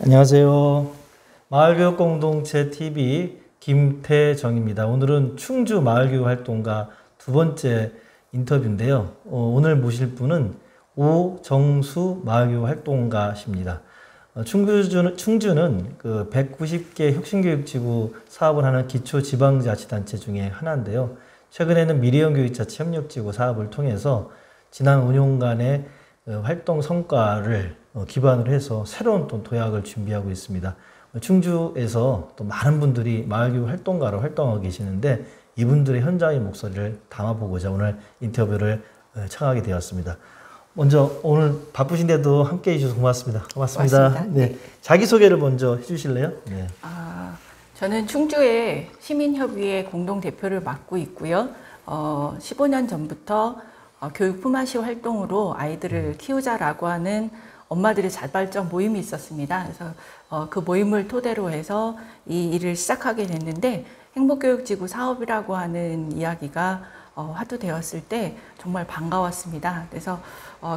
안녕하세요. 마을교육공동체 TV 김태정입니다. 오늘은 충주 마을교육 활동가 두 번째 인터뷰인데요. 오늘 모실 분은 오정수 마을교육 활동가십니다. 충주는 그 190개 혁신교육지구 사업을 하는 기초지방자치단체 중에 하나인데요. 최근에는 미래형교육자치 협력지구 사업을 통해서 지난 5년간의 활동 성과를 기반으로 해서 새로운 또 도약을 준비하고 있습니다. 충주에서 또 많은 분들이 마을교육 활동가로 활동하고 계시는데 이분들의 현장의 목소리를 담아보고자 오늘 인터뷰를 청하게 되었습니다. 먼저 오늘 바쁘신데도 함께 해주셔서 고맙습니다. 고맙습니다. 네. 자기소개를 먼저 해주실래요? 네. 저는 충주의 시민협의회 공동대표를 맡고 있고요. 15년 전부터 교육 품앗이 활동으로 아이들을 키우자라고 하는 엄마들의 자발적 모임이 있었습니다. 그래서 그 모임을 토대로 해서 이 일을 시작하게 됐는데 행복교육지구 사업이라고 하는 이야기가 화두되었을 때 정말 반가웠습니다. 그래서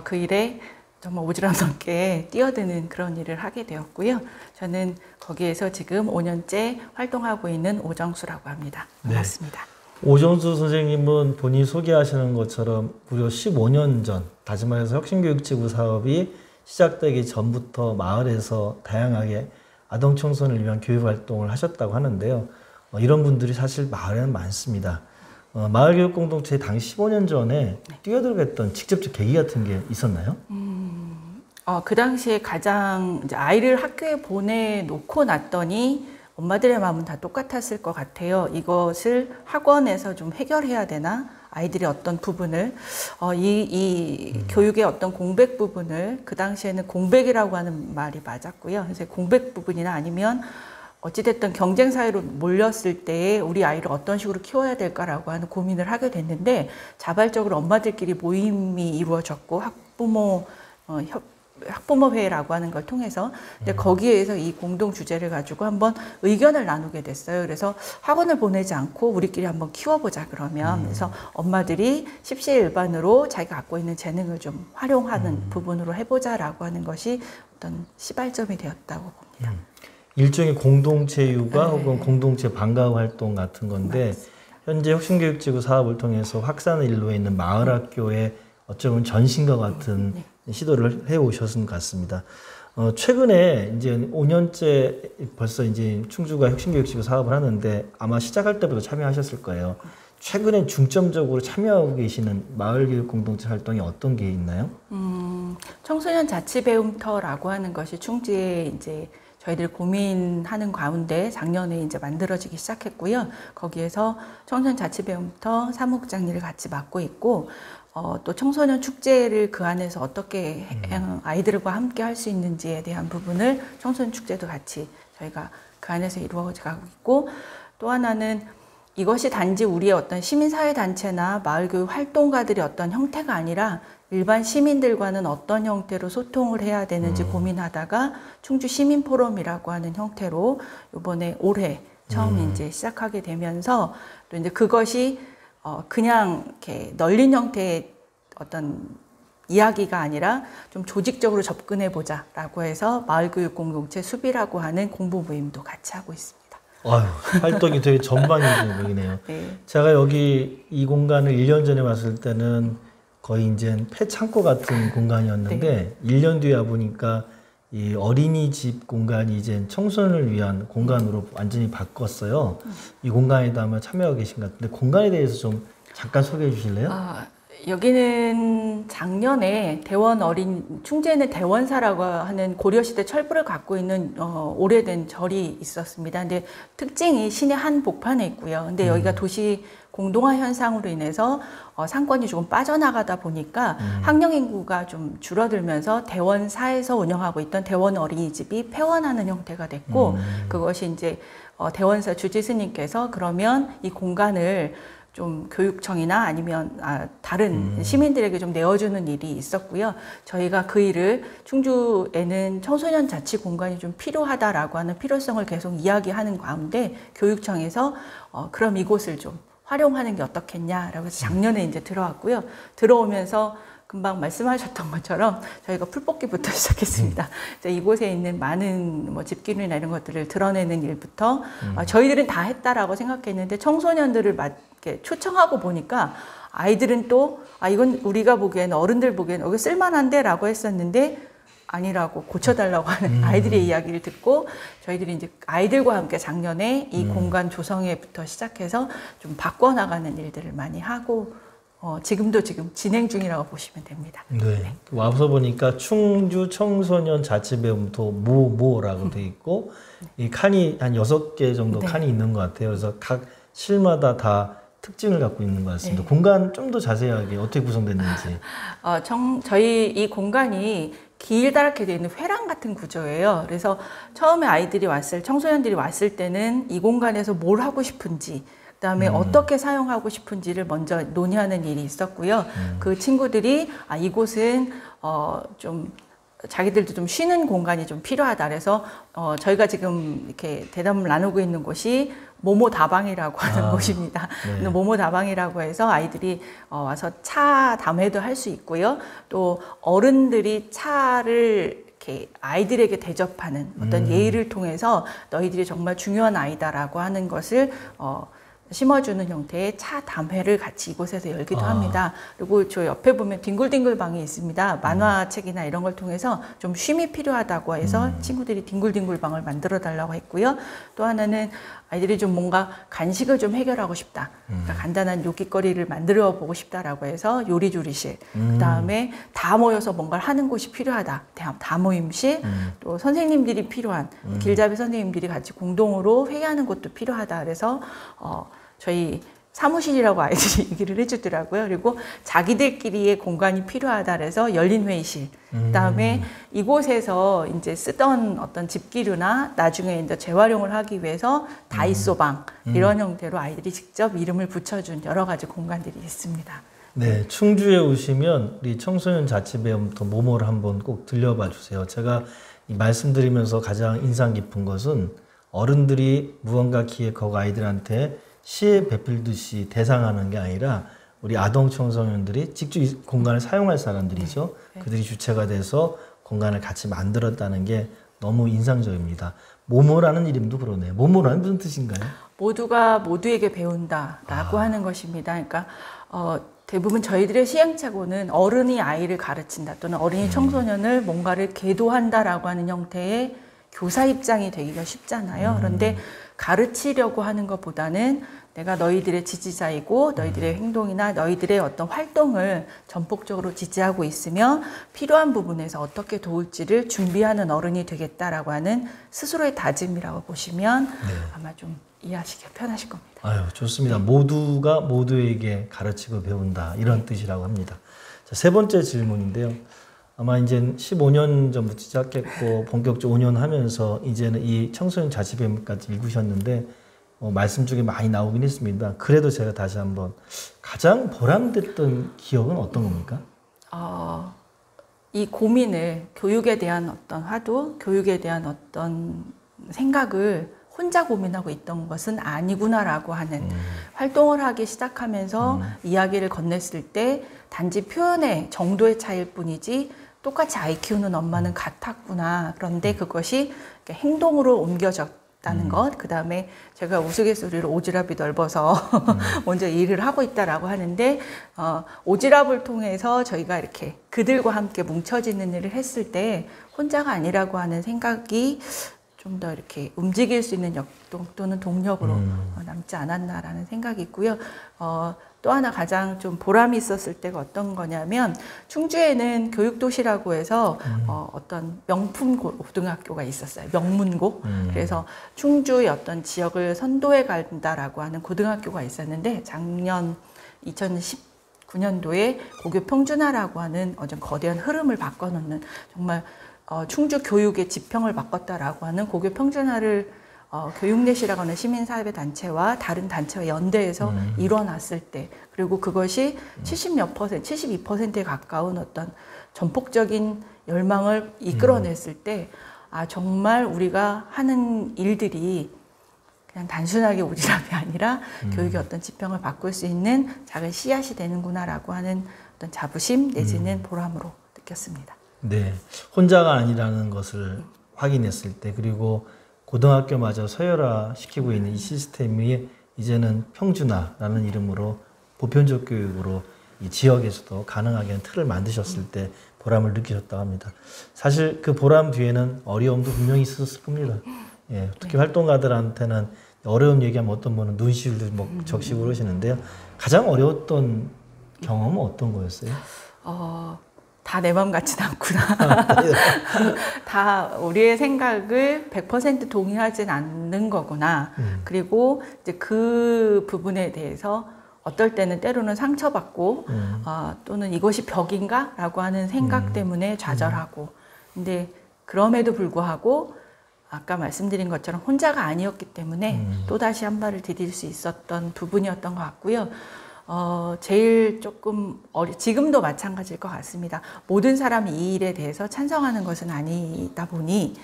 그 일에 정말 오지랖 뛰어드는 그런 일을 하게 되었고요. 저는 거기에서 지금 5년째 활동하고 있는 오정수라고 합니다. 반갑습니다. 네. 오정수 선생님은 본인이 소개하시는 것처럼 무려 15년 전, 다시 말해서 혁신교육지구 사업이 시작되기 전부터 마을에서 다양하게 아동 청소년을 위한 교육활동을 하셨다고 하는데요. 이런 분들이 사실 마을에는 많습니다. 마을교육공동체 당시 15년 전에 뛰어들겠던 직접적 계기 같은 게 있었나요? 그 당시에 가장 이제 아이를 학교에 보내놓고 났더니 엄마들의 마음은 다 똑같았을 것 같아요. 이것을 학원에서 좀 해결해야 되나? 아이들의 어떤 부분을 교육의 어떤 공백 부분을 그 당시에는 공백이라고 하는 말이 맞았고요. 그래서 공백 부분이나 아니면 어찌됐든 경쟁 사회로 몰렸을 때 우리 아이를 어떤 식으로 키워야 될까라고 하는 고민을 하게 됐는데 자발적으로 엄마들끼리 모임이 이루어졌고 학부모회라고 하는 걸 통해서 근데 거기에서 이 공동 주제를 가지고 한번 의견을 나누게 됐어요. 그래서 학원을 보내지 않고 우리끼리 한번 키워보자 그러면 그래서 엄마들이 십시일반으로 자기가 갖고 있는 재능을 좀 활용하는 부분으로 해보자라고 하는 것이 어떤 시발점이 되었다고 봅니다. 일종의 공동체 육아 혹은 공동체 방과후 활동 같은 건데 맞습니다. 현재 혁신교육지구 사업을 통해서 확산을 일로에 있는 마을학교의 어쩌면 전신과 같은 시도를 해오셨은 것 같습니다. 최근에 이제 5년째 벌써 이제 충주가 혁신교육지구 사업을 하는데 아마 시작할 때부터 참여하셨을 거예요. 최근에 중점적으로 참여하고 계시는 마을교육 공동체 활동이 어떤 게 있나요? 청소년 자치배움터라고 하는 것이 충주에 이제 저희들이 고민하는 가운데 작년에 이제 만들어지기 시작했고요. 거기에서 청소년 자치배움터 사무국장 일을 같이 맡고 있고 또 청소년 축제를 그 안에서 어떻게 아이들과 함께 할 수 있는지에 대한 부분을 청소년 축제도 같이 저희가 그 안에서 이루어가고 있고 또 하나는 이것이 단지 우리의 어떤 시민사회단체나 마을교육 활동가들의 어떤 형태가 아니라 일반 시민들과는 어떤 형태로 소통을 해야 되는지 고민하다가 충주 시민포럼이라고 하는 형태로 이번에 올해 처음 이제 시작하게 되면서 또 이제 그것이 그냥 이렇게 널린 형태의 어떤 이야기가 아니라 좀 조직적으로 접근해 보자라고 해서 마을교육 공동체 수비라고 하는 공부 모임도 같이 하고 있습니다. 활동이 되게 전방위적인 얘기네요. 네. 제가 여기 이 공간을 1년 전에 왔을 때는 거의 이제 폐창고 같은 공간이었는데 1년 뒤에 와보니까 이 어린이집 공간이 이제 청소년을 위한 공간으로 완전히 바꿨어요. 이 공간에도 아마 참여하고 계신 것 같은데 공간에 대해서 좀 잠깐 소개해 주실래요? 여기는 작년에 충주에는 대원사라고 하는 고려시대 철부를 갖고 있는 오래된 절이 있었습니다. 근데 특징이 시내 한 복판에 있고요. 근데 여기가 도시 공동화 현상으로 인해서 상권이 조금 빠져나가다 보니까 학령 인구가 좀 줄어들면서 대원사에서 운영하고 있던 대원 어린이집이 폐원하는 형태가 됐고 그것이 이제 대원사 주지스님께서 그러면 이 공간을 좀 교육청이나 아니면 다른 시민들에게 좀 내어주는 일이 있었고요. 저희가 그 일을 충주에는 청소년 자치 공간이 좀 필요하다라고 하는 필요성을 계속 이야기하는 가운데 교육청에서 그럼 이곳을 좀 활용하는 게 어떻겠냐라고 해서 작년에 이제 들어왔고요. 들어오면서 금방 말씀하셨던 것처럼 저희가 풀뽑기부터 시작했습니다. 이곳에 있는 많은 뭐 집기류나 이런 것들을 드러내는 일부터 저희들은 다 했다라고 생각했는데 청소년들을 이렇게 초청하고 보니까 아이들은 또 이건 우리가 보기에는 어른들 보기에는 이거 쓸만한데 라고 했었는데 아니라고 고쳐달라고 하는 아이들의 이야기를 듣고 저희들이 이제 아이들과 함께 작년에 이 공간 조성회부터 시작해서 좀 바꿔나가는 일들을 많이 하고 지금도 진행 중이라고 보시면 됩니다. 네. 와서 보니까 충주 청소년 자치배움터 모라고 돼 있고 이 칸이 한 6개 정도 네. 칸이 있는 것 같아요. 그래서 각 실마다 다 특징을 갖고 있는 것 같습니다. 네. 공간 좀 더 자세하게 어떻게 구성됐는지. 저희 이 공간이 길다랗게 되어 있는 회랑 같은 구조예요. 그래서 처음에 청소년들이 왔을 때는 이 공간에서 뭘 하고 싶은지, 그다음에 어떻게 사용하고 싶은지를 먼저 논의하는 일이 있었고요. 그 친구들이 이곳은 좀 자기들도 좀 쉬는 공간이 좀 필요하다. 그래서 저희가 지금 이렇게 대담을 나누고 있는 곳이 모모 다방이라고 하는 곳입니다. 네. 모모 다방이라고 해서 아이들이 와서 차 담회도 할 수 있고요. 또 어른들이 차를 이렇게 아이들에게 대접하는 어떤 예의를 통해서 너희들이 정말 중요한 아이다라고 하는 것을 심어주는 형태의 차 담회를 같이 이곳에서 열기도 합니다. 그리고 저 옆에 보면 뒹굴뒹굴 방이 있습니다. 만화책이나 이런 걸 통해서 좀 쉼이 필요하다고 해서 친구들이 뒹굴뒹굴 방을 만들어 달라고 했고요. 또 하나는 아이들이 좀 뭔가 간식을 좀 해결하고 싶다. 그러니까 간단한 요깃거리를 만들어 보고 싶다라고 해서 요리조리실. 그다음에 다 모여서 뭔가를 하는 곳이 필요하다. 다모임실. 또 선생님들이 필요한 길잡이 선생님들이 같이 공동으로 회의하는 곳도 필요하다. 그래서 저희 사무실이라고 아이들이 얘기를 해주더라고요. 그리고 자기들끼리의 공간이 필요하다 그래서 열린 회의실. 그다음에 이곳에서 이제 쓰던 어떤 집기류나 나중에 이제 재활용을 하기 위해서 다이소방 이런 형태로 아이들이 직접 이름을 붙여준 여러 가지 공간들이 있습니다. 네, 충주에 오시면 우리 청소년 자치배움터 모모를 한번 꼭 들려봐 주세요. 제가 이 말씀드리면서 가장 인상 깊은 것은 어른들이 무언가 기획하고 아이들한테 시에 베풀듯이 대상하는 게 아니라 우리 아동 청소년들이 직접 이 공간을 사용할 사람들이죠. 그들이 주체가 돼서 공간을 같이 만들었다는 게 너무 인상적입니다. 모모라는 이름도 그러네요. 모모라는 무슨 뜻인가요? 모두가 모두에게 배운다라고 하는 것입니다. 그러니까 대부분 저희들의 시행착오는 어른이 아이를 가르친다 또는 어린이 청소년을 뭔가를 계도한다라고 하는 형태의 교사 입장이 되기가 쉽잖아요. 그런데 가르치려고 하는 것보다는 내가 너희들의 지지자이고 너희들의 행동이나 너희들의 어떤 활동을 전폭적으로 지지하고 있으며 필요한 부분에서 어떻게 도울지를 준비하는 어른이 되겠다라고 하는 스스로의 다짐이라고 보시면 아마 좀 이해하시기 편하실 겁니다. 아유, 좋습니다. 모두가 모두에게 가르치고 배운다 이런 뜻이라고 합니다. 자, 세 번째 질문인데요. 아마 이제 15년 전부터 시작했고 본격적으로 5년 하면서 이제는 이 청소년 자치배움까지 읽으셨는데 말씀 중에 많이 나오긴 했습니다. 그래도 제가 다시 한번 가장 보람됐던 기억은 어떤 겁니까? 이 고민을 교육에 대한 어떤 화두, 교육에 대한 어떤 생각을 혼자 고민하고 있던 것은 아니구나라고 하는 활동을 하기 시작하면서 이야기를 건넸을 때 단지 표현의 정도의 차이일 뿐이지 똑같이 아이 키우는 엄마는 같았구나. 그런데 그것이 행동으로 옮겨졌다는 것. 그 다음에 제가 우스갯소리로 오지랖이 넓어서 먼저 일을 하고 있다라고 하는데 오지랖을 통해서 저희가 이렇게 그들과 함께 뭉쳐지는 일을 했을 때 혼자가 아니라고 하는 생각이 좀 더 이렇게 움직일 수 있는 역동 또는 동력으로 남지 않았나라는 생각이 있고요. 또 하나 가장 좀 보람이 있었을 때가 어떤 거냐면 충주에는 교육도시라고 해서 어떤 명품 고등학교가 있었어요. 명문고. 그래서 충주의 어떤 지역을 선도해 간다라고 하는 고등학교가 있었는데 작년 2019년도에 고교 평준화라고 하는 어떤 거대한 흐름을 바꿔놓는 정말 충주 교육의 지평을 바꿨다라고 하는 고교 평준화를 교육넷이라고 하는 시민사회 단체와 다른 단체와 연대해서 일어났을 때, 그리고 그것이 70몇 퍼센트, 72%에 가까운 어떤 전폭적인 열망을 이끌어냈을 때, 정말 우리가 하는 일들이 그냥 단순하게 오지랖이 아니라 교육의 어떤 지평을 바꿀 수 있는 작은 씨앗이 되는구나라고 하는 어떤 자부심 내지는 보람으로 느꼈습니다. 네, 혼자가 아니라는 것을 확인했을 때, 그리고 고등학교마저 서열화 시키고 있는 이 시스템이 이제는 평준화라는 이름으로 보편적 교육으로 이 지역에서도 가능하게 하는 틀을 만드셨을 때 보람을 느끼셨다고 합니다. 사실 그 보람 뒤에는 어려움도 분명히 있었을 겁니다. 예, 특히 활동가들한테는 어려움 얘기하면 어떤 분은 눈시울도 적시고 그러시는데요. 가장 어려웠던 경험은 어떤 거였어요? 다 내 맘 같진 않구나. 다 우리의 생각을 100% 동의하진 않는 거구나. 그리고 이제 그 부분에 대해서 어떨 때는 때로는 상처받고 또는 이것이 벽인가? 라고 하는 생각 때문에 좌절하고 근데 그럼에도 불구하고 아까 말씀드린 것처럼 혼자가 아니었기 때문에 또다시 한 발을 디딜 수 있었던 부분이었던 것 같고요. 제일 조금 지금도 마찬가지일 것 같습니다. 모든 사람이 이 일에 대해서 찬성하는 것은 아니다 보니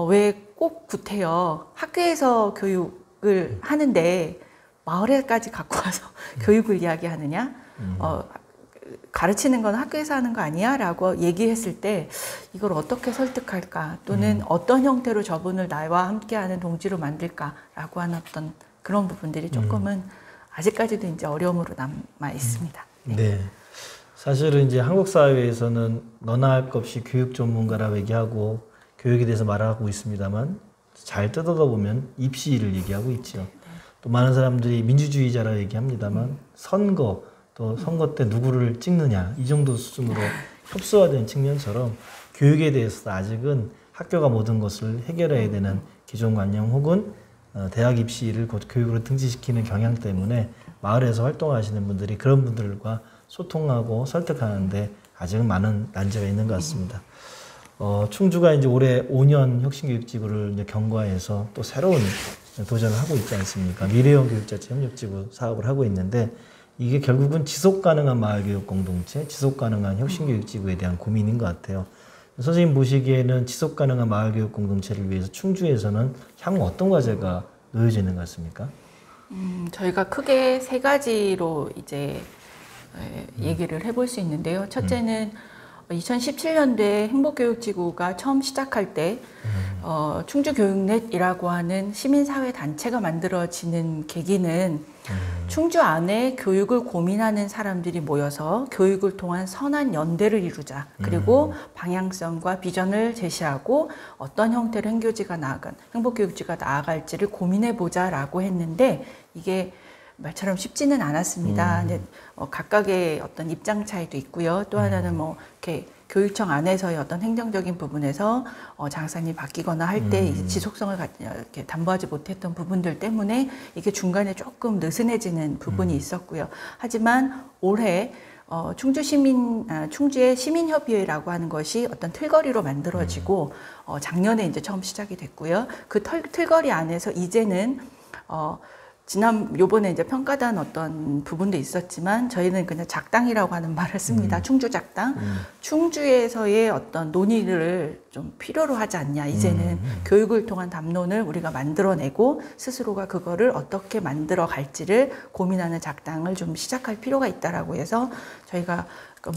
왜 꼭 구태여 학교에서 교육을 하는데 마을에까지 갖고 와서 교육을 이야기하느냐? 가르치는 건 학교에서 하는 거 아니야? 라고 얘기했을 때 이걸 어떻게 설득할까? 또는 어떤 형태로 저분을 나와 함께하는 동지로 만들까? 라고 하는 어떤 그런 부분들이 조금은 아직까지도 이제 어려움으로 남아 있습니다. 네. 사실은 이제 한국 사회에서는 너나 할 것 없이 교육 전문가라고 얘기하고 교육에 대해서 말하고 있습니다만 잘 뜯어다 보면 입시를 얘기하고 있죠. 또 많은 사람들이 민주주의자라고 얘기합니다만 선거, 또 선거 때 누구를 찍느냐 이 정도 수준으로 협소화된 측면처럼 교육에 대해서 아직은 학교가 모든 것을 해결해야 되는 기존관념 혹은 대학 입시를 곧 교육으로 등지시키는 경향 때문에 마을에서 활동하시는 분들이 그런 분들과 소통하고 설득하는데 아직은 많은 난제가 있는 것 같습니다. 충주가 이제 올해 5년 혁신교육지구를 이제 경과해서 또 새로운 도전을 하고 있지 않습니까? 미래형 교육자치 협력지구 사업을 하고 있는데 이게 결국은 지속가능한 마을교육 공동체, 지속가능한 혁신교육지구에 대한 고민인 것 같아요. 선생님 보시기에는 지속가능한 마을교육 공동체를 위해서 충주에서는 향후 어떤 과제가 놓여져 있는 것 같습니까? 저희가 크게 세 가지로 이제 얘기를 해볼 수 있는데요. 첫째는 2017년도에 행복교육지구가 처음 시작할 때 충주교육넷이라고 하는 시민사회 단체가 만들어지는 계기는 충주 안에 교육을 고민하는 사람들이 모여서 교육을 통한 선한 연대를 이루자. 그리고 방향성과 비전을 제시하고 어떤 형태로 행복교육지가 나아갈지를 고민해보자라고 했는데 이게 말처럼 쉽지는 않았습니다. 근데 각각의 어떤 입장 차이도 있고요. 또 하나는 뭐 이렇게 교육청 안에서의 어떤 행정적인 부분에서 장사님이 바뀌거나 할 때 지속성을 이렇게 담보하지 못했던 부분들 때문에 이게 중간에 조금 느슨해지는 부분이 있었고요. 하지만 올해 충주의 시민협의회라고 하는 것이 어떤 틀거리로 만들어지고 작년에 이제 처음 시작이 됐고요. 그 틀거리 안에서 이제는 요번에 이제 평가단 어떤 부분도 있었지만 저희는 그냥 작당이라고 하는 말을 씁니다. 충주 작당. 충주에서의 어떤 논의를 좀 필요로 하지 않냐. 이제는 교육을 통한 담론을 우리가 만들어내고 스스로가 그거를 어떻게 만들어 갈지를 고민하는 작당을 좀 시작할 필요가 있다라고 해서 저희가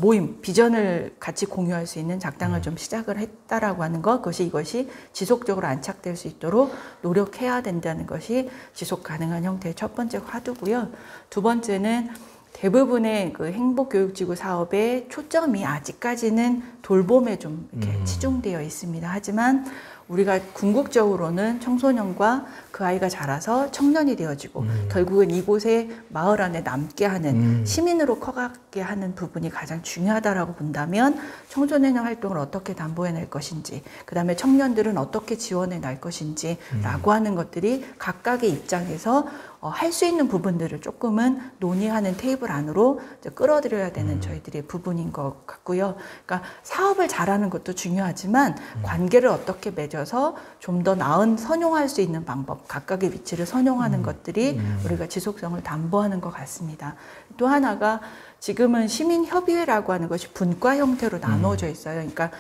모임, 비전을 같이 공유할 수 있는 작당을 좀 시작을 했다라고 하는 것, 이것이 지속적으로 안착될 수 있도록 노력해야 된다는 것이 지속 가능한 형태의 첫 번째 화두고요. 두 번째는 대부분의 그 행복교육지구 사업의 초점이 아직까지는 돌봄에 좀 이렇게 치중되어 있습니다. 하지만 우리가 궁극적으로는 청소년과 그 아이가 자라서 청년이 되어지고 결국은 이곳에 마을 안에 남게 하는 시민으로 커가게 하는 부분이 가장 중요하다라고 본다면 청소년 활동을 어떻게 담보해낼 것인지 그 다음에 청년들은 어떻게 지원해 날 것인지 라고 하는 것들이 각각의 입장에서 할 수 있는 부분들을 조금은 논의하는 테이블 안으로 이제 끌어들여야 되는 저희들의 부분인 것 같고요. 그러니까 사업을 잘하는 것도 중요하지만 관계를 어떻게 맺어서 좀 더 나은 선용할 수 있는 방법, 각각의 위치를 선용하는 것들이 우리가 지속성을 담보하는 것 같습니다. 또 하나가 지금은 시민협의회라고 하는 것이 분과 형태로 나누어져 있어요. 그러니까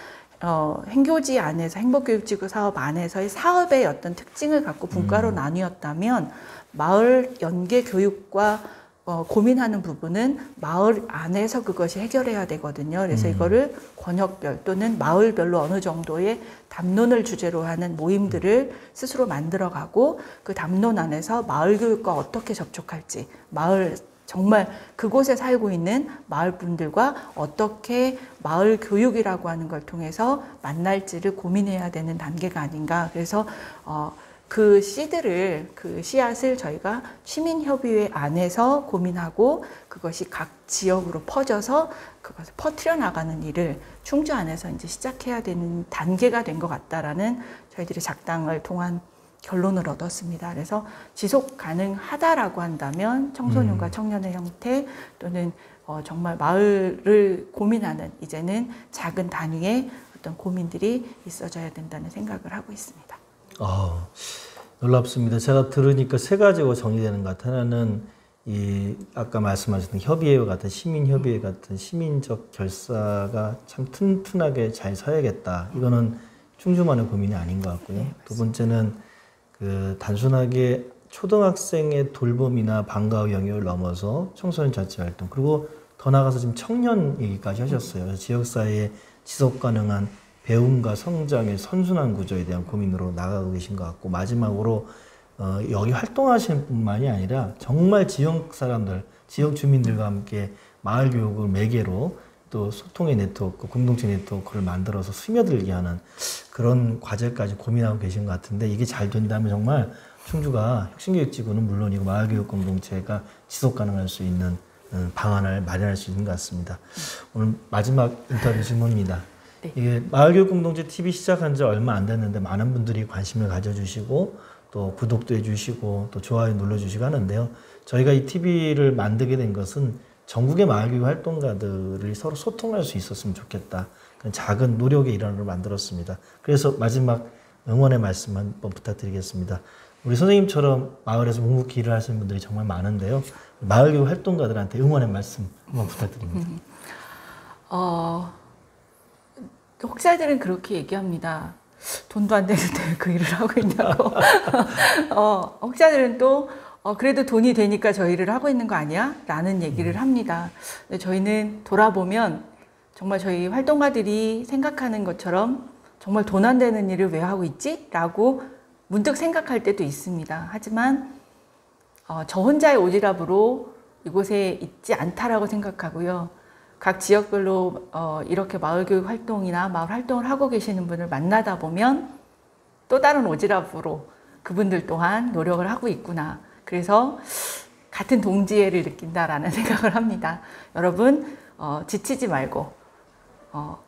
행교지 안에서 행복교육지구 사업 안에서의 사업의 어떤 특징을 갖고 분과로 나뉘었다면 마을 연계 교육과 고민하는 부분은 마을 안에서 그것이 해결해야 되거든요. 그래서 이거를 권역별 또는 마을별로 어느 정도의 담론을 주제로 하는 모임들을 스스로 만들어가고 그 담론 안에서 마을 교육과 어떻게 접촉할지, 마을 정말 그곳에 살고 있는 마을 분들과 어떻게 마을 교육이라고 하는 걸 통해서 만날지를 고민해야 되는 단계가 아닌가. 그래서 그 씨드를, 그 씨앗을 저희가 시민협의회 안에서 고민하고 그것이 각 지역으로 퍼져서 그것을 퍼뜨려 나가는 일을 충주 안에서 이제 시작해야 되는 단계가 된 것 같다라는 저희들이 작당을 통한 결론을 얻었습니다. 그래서 지속 가능하다라고 한다면 청소년과 청년의 형태 또는 정말 마을을 고민하는 이제는 작은 단위의 어떤 고민들이 있어져야 된다는 생각을 하고 있습니다. 놀랍습니다. 제가 들으니까 세 가지가 정리되는 것 같아요. 하나는 이 아까 말씀하셨던 협의회와 같은 시민협의회 같은 시민적 결사가 참 튼튼하게 잘 서야겠다. 이거는 충주만의 고민이 아닌 것 같고요. 네, 두 번째는 그 단순하게 초등학생의 돌봄이나 방과후 영역을 넘어서 청소년 자치 활동 그리고 더 나아가서 지금 청년 얘기까지 하셨어요. 지역사회의 지속 가능한 배움과 성장의 선순환 구조에 대한 고민으로 나가고 계신 것 같고 마지막으로 여기 활동하시는 뿐만이 아니라 정말 지역 사람들, 지역 주민들과 함께 마을 교육을 매개로 또 소통의 네트워크, 공동체 네트워크를 만들어서 스며들게 하는 그런 과제까지 고민하고 계신 것 같은데 이게 잘 된다면 정말 충주가 혁신교육지구는 물론이고 마을교육 공동체가 지속 가능할 수 있는 방안을 마련할 수 있는 것 같습니다. 오늘 마지막 인터뷰 질문입니다. 네. 이게 마을교육 공동체 TV 시작한 지 얼마 안 됐는데 많은 분들이 관심을 가져주시고 또 구독도 해주시고 또 좋아요 눌러주시고 하는데요. 저희가 이 TV를 만들게 된 것은 전국의 마을교육 활동가들이 서로 소통할 수 있었으면 좋겠다. 그런 작은 노력의 일환으로 만들었습니다. 그래서 마지막 응원의 말씀 한번 부탁드리겠습니다. 우리 선생님처럼 마을에서 묵묵히 일을 하시는 분들이 정말 많은데요. 마을교육 활동가들한테 응원의 말씀 한번 부탁드립니다. 혹자들은 그렇게 얘기합니다. 돈도 안 되는데 왜 그 일을 하고 있냐고. 혹자들은 또 그래도 돈이 되니까 저 일을 하고 있는 거 아니야? 라는 얘기를 합니다. 근데 저희는 돌아보면 정말 저희 활동가들이 생각하는 것처럼 정말 돈 안 되는 일을 왜 하고 있지? 라고 문득 생각할 때도 있습니다. 하지만 저 혼자의 오지랖으로 이곳에 있지 않다라고 생각하고요. 각 지역별로 이렇게 마을교육 활동이나 마을 활동을 하고 계시는 분을 만나다 보면 또 다른 오지랖으로 그분들 또한 노력을 하고 있구나. 그래서 같은 동지애를 느낀다라는 생각을 합니다. 여러분 지치지 말고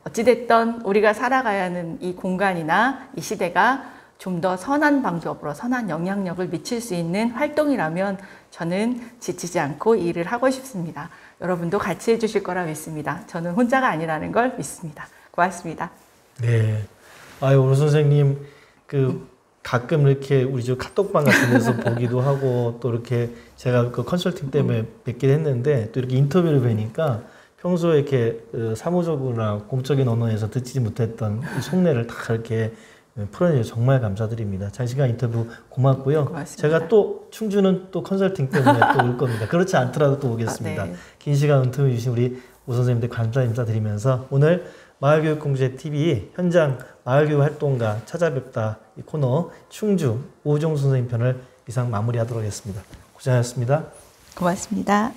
어찌됐든 우리가 살아가야 하는 이 공간이나 이 시대가 좀 더 선한 방법으로 선한 영향력을 미칠 수 있는 활동이라면 저는 지치지 않고 이 일을 하고 싶습니다. 여러분도 같이 해주실 거라 믿습니다. 저는 혼자가 아니라는 걸 믿습니다. 고맙습니다. 네. 아유, 오늘 선생님 가끔 이렇게 우리 저 카톡방 같은 데서 보기도 하고 또 이렇게 제가 그 컨설팅 때문에 뵙긴 했는데 또 이렇게 인터뷰를 뵈니까 평소에 이렇게 사무적으로나 공적인 언어에서 듣지 못했던 이 속내를 다 이렇게 풀어내줘서 정말 감사드립니다. 장시간 인터뷰 고맙고요. 고맙습니다. 제가 또 충주는 또 컨설팅 때문에 또 올 겁니다. 그렇지 않더라도 또 오겠습니다. 네. 긴 시간 인터뷰 주신 우리 오 선생님들 감사 인사드리면서 오늘 마을교육공동체 현장 마을교육 활동가 찾아뵙다 이 코너 충주 오종수 선생님 편을 이상 마무리하도록 하겠습니다. 고생하셨습니다. 고맙습니다.